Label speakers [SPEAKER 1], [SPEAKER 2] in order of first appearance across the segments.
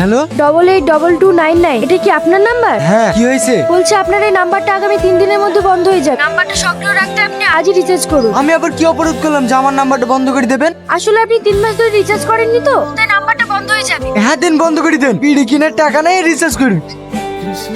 [SPEAKER 1] Hello
[SPEAKER 2] 882299 এটা কি আপনার নাম্বার?
[SPEAKER 1] হ্যাঁ কি হয়েছে?
[SPEAKER 2] বলছি আপনার এই নাম্বারটা আগামী 3 দিনের মধ্যে বন্ধ হয়ে যাবে। নাম্বারটা সক্রিয় রাখতে আপনি আজই রিচার্জ করুন।
[SPEAKER 1] আমি আবার কি অপরাধ করলাম যে আমার নাম্বারটা বন্ধ করে দেবেন?
[SPEAKER 2] আসলে আপনি 3 মাস ধরে রিচার্জ করেননি তো, তাই নাম্বারটা বন্ধ হয়ে যাবে।
[SPEAKER 1] হ্যাঁ দেন, বন্ধ করে দেন। বিড়ি কেনার টাকা নেই, রিচার্জ করুন।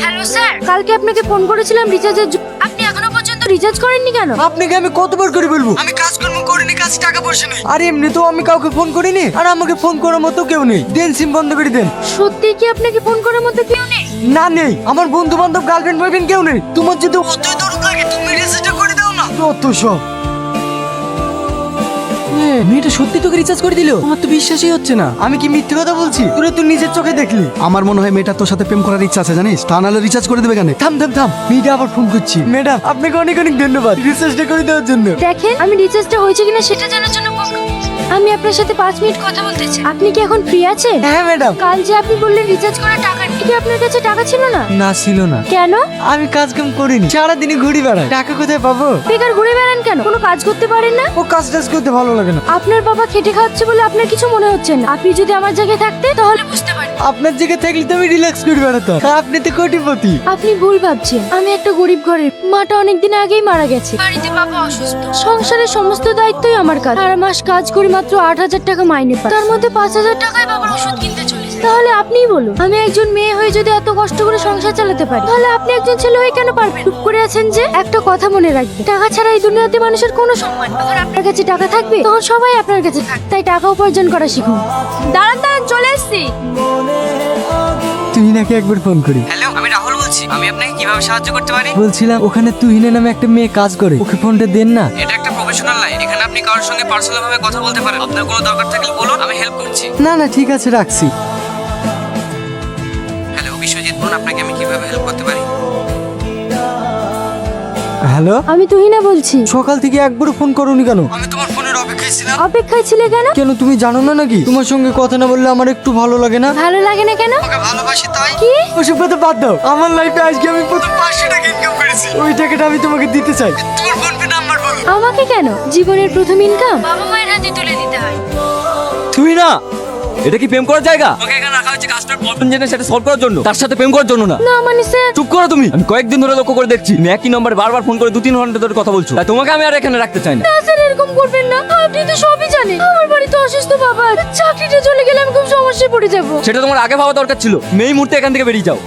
[SPEAKER 2] হ্যালো স্যার, কালকে আপনাকে ফোন করেছিলাম রিচার্জের জন্য। আপনি এখনো পর্যন্ত রিচার্জ করেননি কেন?
[SPEAKER 1] আপনাকে আমি কতবার করে বলবো আমি কাজকর্ম করিনি, কাছে টাকা পয়সা নেই। আর এমনি তো আমি কাউকে ফোন করিনি, আর আমাকে ফোন করার মতো কেউ নেই। দেন সিম বন্ধ করে দেন।
[SPEAKER 2] সত্যি কি আপনাকে ফোন করার মতো কেউ নেই?
[SPEAKER 1] না নেই, আমার বন্ধু বান্ধব গার্লফ্রেন্ড বয়ফ্রেন্ড কেউ নেই। তোমার যদি অতই দরদ লাগে তুমি রিচার্জটা করে দাও না। যত সব
[SPEAKER 3] মেয়েটা সত্যি তোকে রিচার্জ করে দিল? আমার তো বিশ্বাসই হচ্ছে না।
[SPEAKER 1] আমি কি মিথ্যে কথা বলছি? তোরা তো নিজের চোখে দেখলি।
[SPEAKER 4] আমার মনে হয় মেয়েটা তোর সাথে প্রেম করার ইচ্ছা আছে জানিস, তা নাহলে রিচার্জ করে দেবে কেন?
[SPEAKER 1] থাম থাম থাম, মেয়েটা আবার ফোন করছি। ম্যাডাম আপনাকে অনেক অনেক ধন্যবাদ রিচার্জটা করে দেওয়ার জন্য।
[SPEAKER 2] দেখেন, আমি রিচার্জটা হয়েছে কিনা সেটা জানার জন্য ফোন করেছি। আমি আপনার সাথে 5 মিনিট কথা বলতে চাই। আপনি কি এখন ফ্রি আছেন?
[SPEAKER 1] হ্যাঁ ম্যাডাম।
[SPEAKER 2] কাল যে আপনি বললেন রিচার্জ করার টাকা নেই, কি আপনার কাছে টাকা ছিল না?
[SPEAKER 1] না ছিল না।
[SPEAKER 2] কেন?
[SPEAKER 1] আমি কাজ কাম করিনি, সারাদিনই ঘুরি বেড়াই। টাকা কোথায় পাবো?
[SPEAKER 2] বেকার ঘুরে বেড়ান কেন? কোনো কাজ করতে পারেন না?
[SPEAKER 1] ও কাজ টাজ করতে ভালো লাগে না।
[SPEAKER 2] আপনার বাবা খেটে খাচ্ছে বলে আপনার কিছু মনে হচ্ছে না। আপনি যদি আমার জায়গায় থাকতেন তাহলে বুঝতে পারতেন।
[SPEAKER 1] আপনার জায়গায় থাকলে তো আমি রিল্যাক্স করে বেড়াতাম। আপনি তো কোটিপতি।
[SPEAKER 2] আপনি ভুল ভাবছেন। আমি একটা গরিব ঘরের, মাটা অনেকদিন আগেই মারা গেছে। বাড়িতে বাবা অসুস্থ, সংসারের সমস্ত দায়িত্বই আমার কাছে। সারা মাস কাজ করে মাত্র 8,000 টাকা মাইনে পাই, তার মধ্যে 5,000 টাকায় বাবার ওষুধ কিনতে চলে যায়। তাহলে আপনিই বলুন, আমি একজন মেয়ে হয়ে যদি এত কষ্ট করে সংসার চালাতে পারি, তাহলে আপনি একজন ছেলে হয়ে কেন পারবেন? চুপ করে আছেন যে? একটা কথা মনে রাখবেন, টাকা ছাড়া এই দুনিয়াতে মানুষের কোনো সম্মান নেই। যখন আপনার কাছে টাকা থাকবে তখন সবাই আপনার কাছে থাকবে। তাই টাকা উপার্জন করা শিখুন। দাঁড়ান দাঁড়ান, চলে এসছি।
[SPEAKER 1] তুই নাকি একবার ফোন করি।
[SPEAKER 3] হ্যালো, আমি রাহুল বলছি। আমি আপনাকে কিভাবে সাহায্য করতে পারি?
[SPEAKER 1] বলছিলাম ওখানে তুহিনে নামে একটা মেয়ে কাজ করে, ওকে ফোনটা দেন না।
[SPEAKER 3] এটা একটা প্রফেশনাল লাইন, এখানে আপনি কারোর সঙ্গে পার্সোনাল ভাবে কথা বলতে পারেন। আপনার কোনো দরকার থাকলে বলুন, আমি হেল্প করছি।
[SPEAKER 1] না না ঠিক আছে, রাখছি।
[SPEAKER 3] হ্যালো, বিশ্বজিৎ বলুন, আপনাকে আমি কিভাবে হেল্প করতে পারি?
[SPEAKER 1] হ্যালো,
[SPEAKER 2] আমি তুহিনা বলছি।
[SPEAKER 1] সকাল থেকে একবারও ফোন করোনি কেন? আমি তোমার ফোনের অপেক্ষায় ছিলাম।
[SPEAKER 2] অপেক্ষায় ছিলে কেন?
[SPEAKER 1] কেন তুমি জানো না নাকি তোমার সঙ্গে কথা না বললে আমার একটু ভালো লাগে না?
[SPEAKER 2] ভালো লাগে না কেন?
[SPEAKER 1] তোমাকে ভালোবাসি তাই।
[SPEAKER 2] কি?
[SPEAKER 1] ওসব কথা বাদ দাও। আমার লাইফে আজকে আমি প্রথম 500 টাকা ইনকাম করেছি। ওই টাকাটা আমি তোমাকে দিতে চাই। তোমার ফোন পে নাম্বার বলো।
[SPEAKER 2] আমাকে কেন? জীবনের প্রথম ইনকাম বাবা মায়ের হাতে তুলে দিতে হয়।
[SPEAKER 5] তুই না, এটা কি প্রেম করার জায়গা? তোকে এখানে রাখা হয়েছে কাজটার প্রবলেম জেনে সেটা সলভ করার জন্য, তার সাথে প্রেম করার জন্য না।
[SPEAKER 2] না মানে স্যার,
[SPEAKER 5] চুপ করো তুমি। আমি কয়েকদিন ধরে লক্ষ্য করে দেখছি তুমি একই নম্বরে বারবার ফোন করে 2-3 ঘন্টা ধরে কথা বলছো। তাই তোমাকে আমি আর এখানে রাখতে চাই না।
[SPEAKER 2] না স্যার এরকম করবেন না। আপনি তো সবই জানেন, আমার বাড়িতে অসুস্থ বাবা, চাকরিটা চলে গেলে আমি খুব সমস্যায় পড়ে যাব।
[SPEAKER 5] সেটা তোমার আগে ভাবা দরকার ছিল। তুমি এই মুহূর্তে এখান থেকে বেরিয়ে যাও।